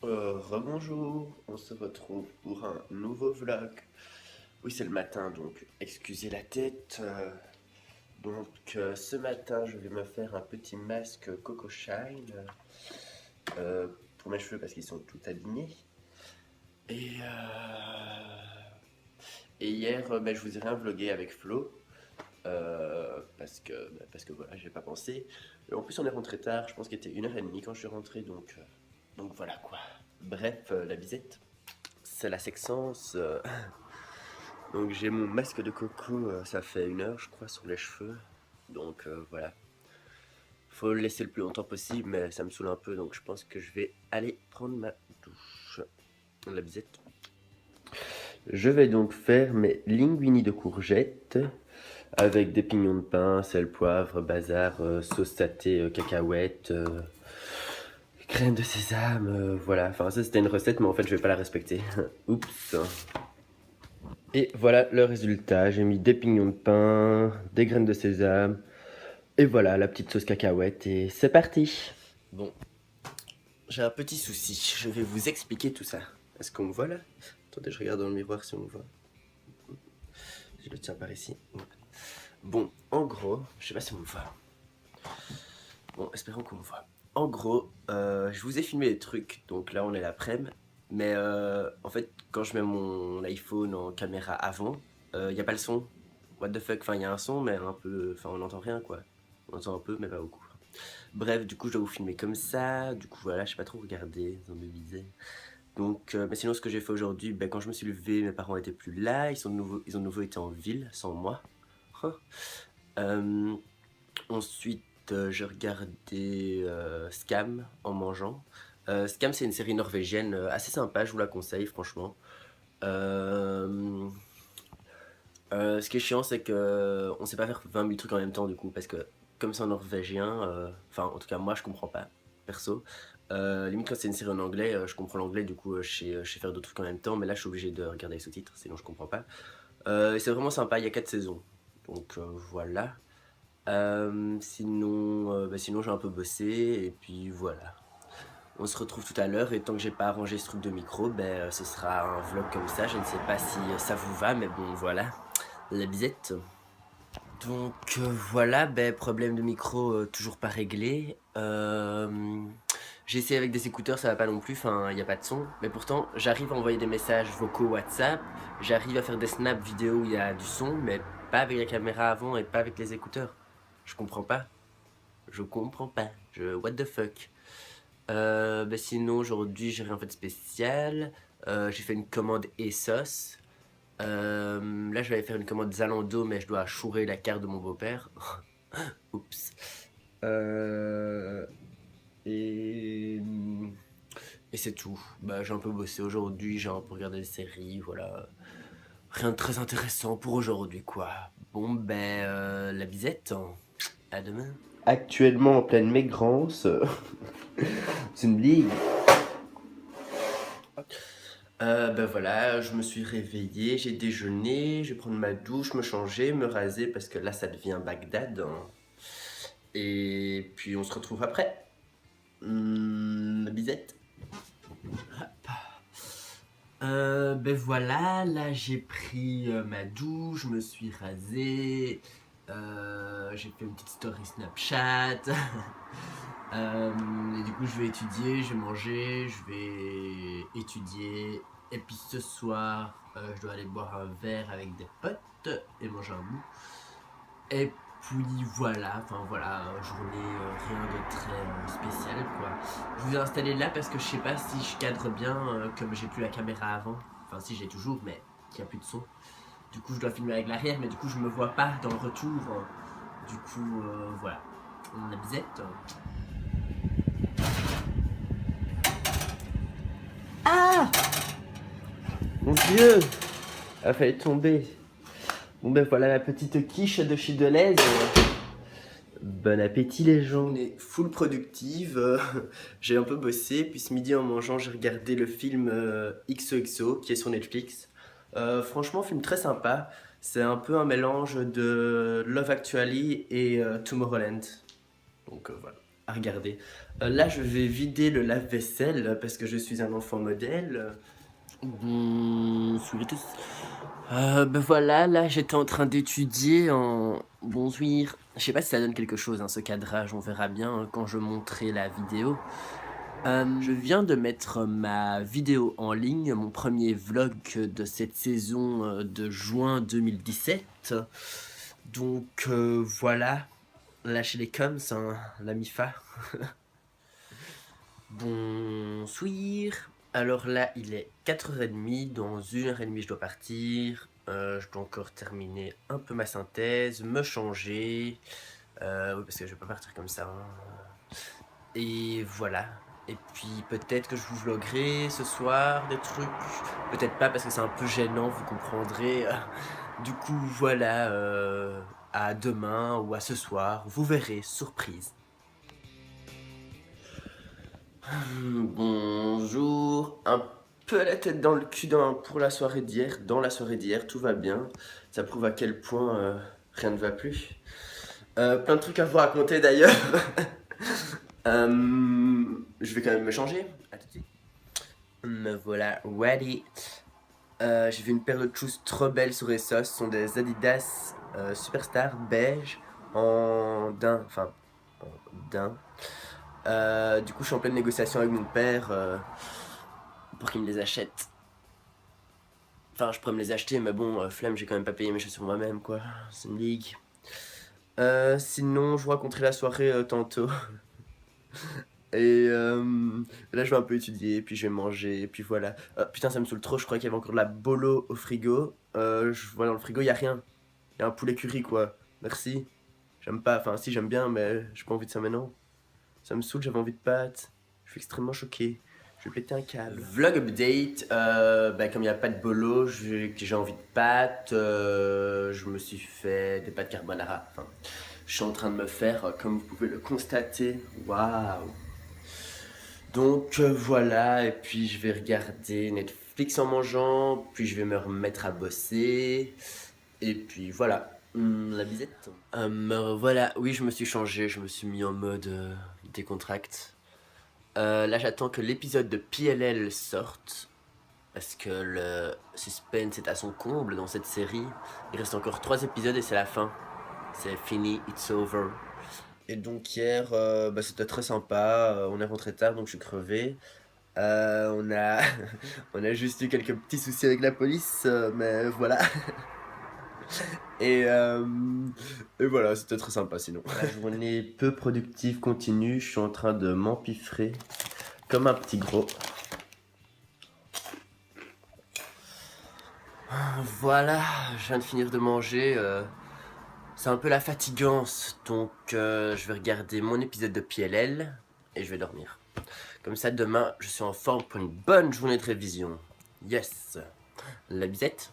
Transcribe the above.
Rebonjour, on se retrouve pour un nouveau vlog. Oui, c'est le matin, donc excusez la tête. Ce matin, je vais me faire un petit masque Coco Shine pour mes cheveux parce qu'ils sont tout alignés. Et, et hier, je vous ai rien vlogué avec Flo parce que voilà, j'ai pas pensé. Et en plus, on est rentré tard, je pense qu'il était 1h30 quand je suis rentré, donc voilà quoi. Bref, la visite, c'est la sexence. Donc j'ai mon masque de coco, ça fait 1 heure je crois sur les cheveux. Voilà. Faut le laisser le plus longtemps possible mais ça me saoule un peu donc je pense que je vais aller prendre ma douche. La bisette. Je vais donc faire mes linguini de courgettes avec des pignons de pain, sel, poivre, bazar, sauce satée, cacahuètes, crème de sésame, voilà. Enfin ça c'était une recette mais en fait je vais pas la respecter. Oups. Et voilà le résultat, j'ai mis des pignons de pain, des graines de sésame, et voilà la petite sauce cacahuète, et c'est parti. Bon, j'ai un petit souci, je vais vous expliquer tout ça. Est-ce qu'on me voit là? Attendez, je regarde dans le miroir si on me voit. Je le tiens par ici. Bon, en gros, je sais pas si on me voit. Bon, espérons qu'on me voit. En gros, je vous ai filmé des trucs, donc là on est l'après-midi. Mais en fait, quand je mets mon iPhone en caméra avant, il n'y a pas le son. What the fuck, enfin il y a un son, mais un peu. Enfin on n'entend rien quoi. On entend un peu, mais pas beaucoup. Bref, du coup, je dois vous filmer comme ça. Du coup, voilà, je sais pas trop regarder, dans mes visées. Donc, mais sinon, ce que j'ai fait aujourd'hui, quand je me suis levé, mes parents étaient plus là. Ils ont de nouveau été en ville sans moi. Hein. Euh, Ensuite, j'ai regardé Scam en mangeant. Scam, c'est une série norvégienne assez sympa, je vous la conseille, franchement. Euh, ce qui est chiant, c'est que on sait pas faire 20 000 trucs en même temps, du coup, parce que comme c'est en norvégien, enfin, en tout cas, moi, je comprends pas, perso. Limite, quand c'est une série en anglais, je comprends l'anglais, du coup, je sais faire d'autres trucs en même temps, mais là, je suis obligé de regarder les sous-titres, sinon je comprends pas. Et c'est vraiment sympa, il y a 4 saisons. Donc voilà. Sinon j'ai un peu bossé et puis voilà. On se retrouve tout à l'heure et tant que j'ai pas arrangé ce truc de micro, ce sera un vlog comme ça. Je ne sais pas si ça vous va, mais bon voilà, la bisette. Donc voilà, problème de micro toujours pas réglé. J'ai essayé avec des écouteurs, ça va pas non plus, enfin il n'y a pas de son. Mais pourtant j'arrive à envoyer des messages vocaux WhatsApp, j'arrive à faire des snaps vidéo où il y a du son, mais pas avec la caméra avant et pas avec les écouteurs. Je comprends pas. Je comprends pas. What the fuck. Sinon, aujourd'hui, j'ai rien fait de spécial. J'ai fait une commande ASOS. Là, je vais aller faire une commande Zalando, mais je dois chourer la carte de mon beau-père. Oups. Euh, et et c'est tout. J'ai un peu bossé aujourd'hui, j'ai un peu regardé des séries, voilà. Rien de très intéressant pour aujourd'hui, quoi. Bon, la bisette. À demain. Actuellement en pleine maigrance. C'est une blague. Voilà, je me suis réveillé, j'ai déjeuné, je vais prendre ma douche, me changer, me raser parce que là ça devient Bagdad, hein. Et puis on se retrouve après. La bisette. Voilà, là j'ai pris ma douche, je me suis rasé, j'ai fait une petite story Snapchat. Et du coup, je vais étudier, je vais manger, je vais étudier. Et puis ce soir, je dois aller boire un verre avec des potes et manger un bout. Et puis voilà, enfin voilà, journée rien de très spécial quoi. Je vous ai installé là parce que je sais pas si je cadre bien comme j'ai plus la caméra avant. Enfin si j'ai toujours mais qu'il n'y a plus de son. Du coup je dois filmer avec l'arrière mais du coup je me vois pas dans le retour. Du coup voilà. On a bisette. Ah! Mon Dieu! Elle a failli tomber. Bon voilà la petite quiche de chez Deleuze. Bon appétit les gens. On est full productive. J'ai un peu bossé. Puis ce midi en mangeant, j'ai regardé le film XOXO qui est sur Netflix. Franchement, film très sympa. C'est un peu un mélange de Love Actually et Tomorrowland. Donc voilà. à regarder. Là, je vais vider le lave-vaisselle parce que je suis un enfant modèle. Bonsoir à tous. Ben voilà, là j'étais en train d'étudier en... Bonsoir. Je sais pas si ça donne quelque chose, hein, ce cadrage, on verra bien hein, quand je montrerai la vidéo. Je viens de mettre ma vidéo en ligne, mon premier vlog de cette saison de juin 2017. Donc voilà, lâchez les coms, hein, la MIFA. Bonsoir. Alors là, il est 4h30, dans 1h30 je dois partir. Je dois encore terminer un peu ma synthèse, me changer. Oui, parce que je vais pas partir comme ça. Hein. Et voilà. Et puis peut-être que je vous vloguerai ce soir des trucs. Peut-être pas parce que c'est un peu gênant, vous comprendrez. Du coup, voilà. À demain ou à ce soir, vous verrez, surprise. Bonjour, un peu la tête dans le cul pour la soirée d'hier. Dans la soirée d'hier, tout va bien. Ça prouve à quel point rien ne va plus. Plein de trucs à vous raconter d'ailleurs. Je vais quand même me changer. À tout de suite. Me voilà ready. J'ai vu une paire de shoes trop belles sur ASOS. Ce sont des Adidas Superstar beige en daim. Enfin, en daim. Du coup, je suis en pleine négociation avec mon père pour qu'il me les achète. Enfin, je pourrais me les acheter, mais bon, flemme, j'ai quand même pas payé mes chaussures moi-même, quoi. C'est une ligue. Sinon, je vous raconterai la soirée tantôt. Et là, je vais un peu étudier, puis je vais manger, et puis voilà. Putain, ça me saoule trop, je croyais qu'il y avait encore de la bolo au frigo. Je vois dans le frigo, y a rien. Y a un poulet curry, quoi. Merci. J'aime pas, enfin, si, j'aime bien, mais j'ai pas envie de ça maintenant. Ça me saoule, j'avais envie de pâtes. Je suis extrêmement choqué. Je vais péter un câble. Vlog update. Comme il n'y a pas de bolo, j'ai envie de pâtes. Je me suis fait des pâtes carbonara. Enfin, je suis en train de me faire, comme vous pouvez le constater. Waouh! Donc voilà, et puis je vais regarder Netflix en mangeant, puis je vais me remettre à bosser. Et puis voilà. La bisette. Voilà, oui, je me suis changé, je me suis mis en mode décontracte. Là, j'attends que l'épisode de PLL sorte. Parce que le suspense est à son comble dans cette série. Il reste encore 3 épisodes et c'est la fin. C'est fini, it's over. Et donc hier, c'était très sympa. On est rentré tard, donc je suis crevé. On a, on a juste eu quelques petits soucis avec la police, mais voilà. Et voilà, c'était très sympa sinon. La journée peu productive continue, je suis en train de m'empiffrer comme un petit gros. Voilà, je viens de finir de manger. C'est un peu la fatigance, donc je vais regarder mon épisode de PLL et je vais dormir. Comme ça, demain, je suis en forme pour une bonne journée de révision. Yes! La bisette.